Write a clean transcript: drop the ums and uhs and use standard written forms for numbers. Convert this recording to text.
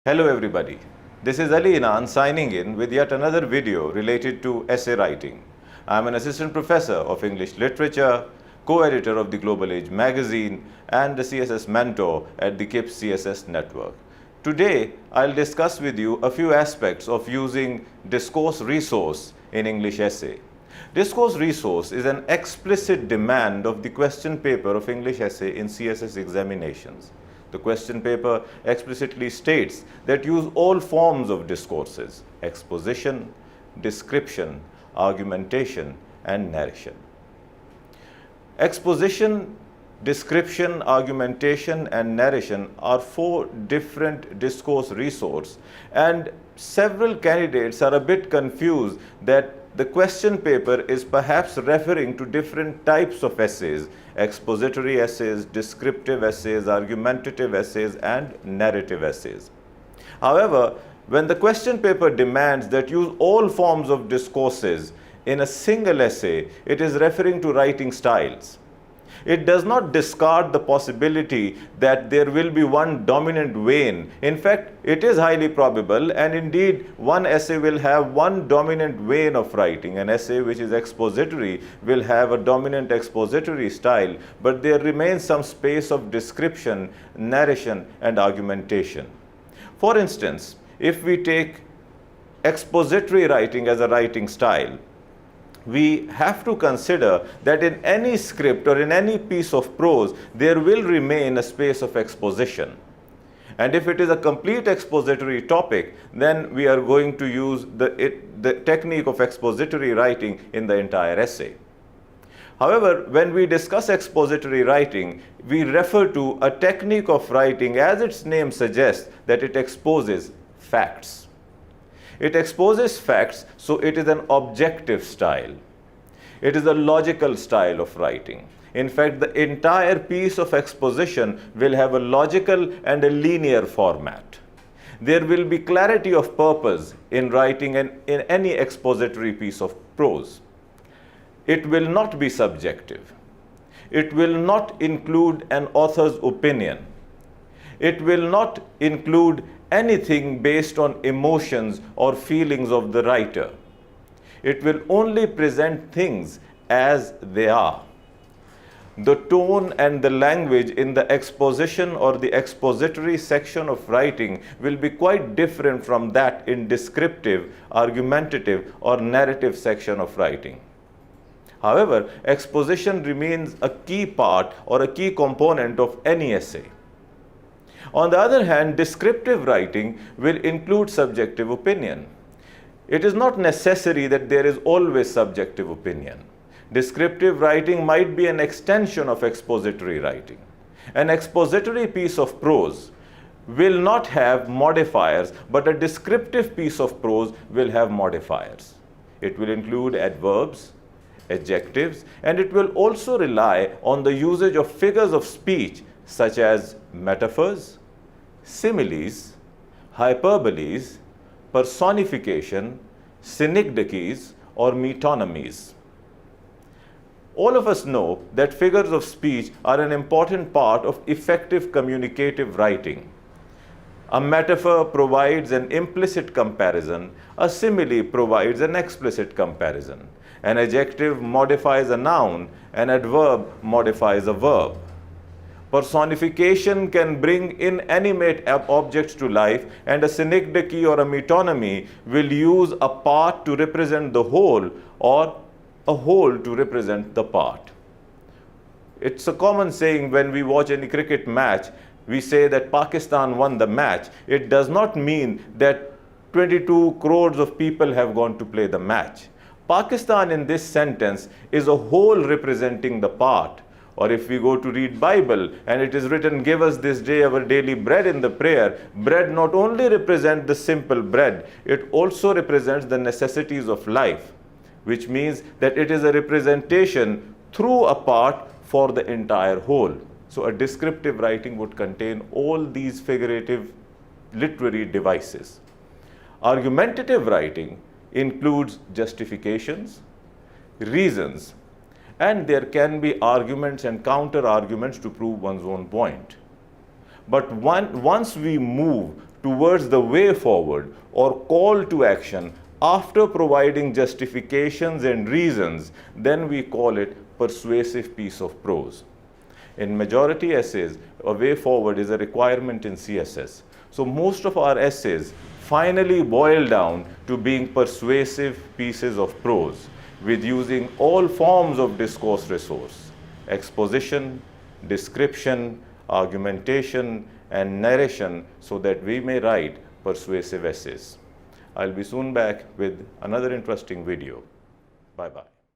Hello everybody, this is Ali Inan signing in with yet another video related to essay writing. I am an assistant professor of English literature, co-editor of the Global Age magazine and the CSS mentor at the KIPS CSS network. Today, I'll discuss with you a few aspects of using discourse resource in English essay. Discourse resource is an explicit demand of the question paper of English essay in CSS examinations. The question paper explicitly states that use all forms of discourses: exposition, description, argumentation, and narration. Exposition, description, argumentation, and narration are four different discourse resources, and several candidates are a bit confused that the question paper is perhaps referring to different types of essays: expository essays, descriptive essays, argumentative essays, and narrative essays. However, when the question paper demands that use all forms of discourses in a single essay, it is referring to writing styles. It does not discard the possibility that there will be one dominant vein. In fact, it is highly probable, and indeed one essay will have one dominant vein of writing. An essay which is expository will have a dominant expository style, but there remains some space of description, narration, and argumentation. For instance, if we take expository writing as a writing style, we have to consider that in any script or in any piece of prose, there will remain a space of exposition. And if it is a complete expository topic, then we are going to use the technique of expository writing in the entire essay. However, when we discuss expository writing, we refer to a technique of writing, as its name suggests, that it exposes facts. It exposes facts, so it is an objective style. It is a logical style of writing. In fact, the entire piece of exposition will have a logical and a linear format. There will be clarity of purpose in writing in any expository piece of prose. It will not be subjective. It will not include an author's opinion. It will not include anything based on emotions or feelings of the writer. It will only present things as they are. The tone and the language in the exposition or the expository section of writing will be quite different from that in descriptive, argumentative, or narrative section of writing. However, exposition remains a key part or a key component of any essay. On the other hand, descriptive writing will include subjective opinion. It is not necessary that there is always subjective opinion. Descriptive writing might be an extension of expository writing. An expository piece of prose will not have modifiers, but a descriptive piece of prose will have modifiers. It will include adverbs, adjectives, and it will also rely on the usage of figures of speech such as metaphors, similes, hyperboles, personification, synecdoches, or metonymies. All of us know that figures of speech are an important part of effective communicative writing. A metaphor provides an implicit comparison, a simile provides an explicit comparison. An adjective modifies a noun, an adverb modifies a verb. Personification can bring inanimate objects to life, and a synecdoche or a metonymy will use a part to represent the whole or a whole to represent the part. It's a common saying when we watch any cricket match, we say that Pakistan won the match. It does not mean that 22 crores of people have gone to play the match. Pakistan in this sentence is a whole representing the part. Or if we go to read Bible and it is written, "Give us this day our daily bread" in the prayer, bread not only represents the simple bread, it also represents the necessities of life, which means that it is a representation through a part for the entire whole. So a descriptive writing would contain all these figurative literary devices. Argumentative writing includes justifications, reasons, and there can be arguments and counter arguments to prove one's own point. But once we move towards the way forward or call to action after providing justifications and reasons, then we call it persuasive piece of prose. In majority essays, a way forward is a requirement in CSS. So most of our essays finally boil down to being persuasive pieces of prose with using all forms of discourse resource: exposition, description, argumentation, and narration, so that we may write persuasive essays. I'll be soon back with another interesting video. Bye-bye.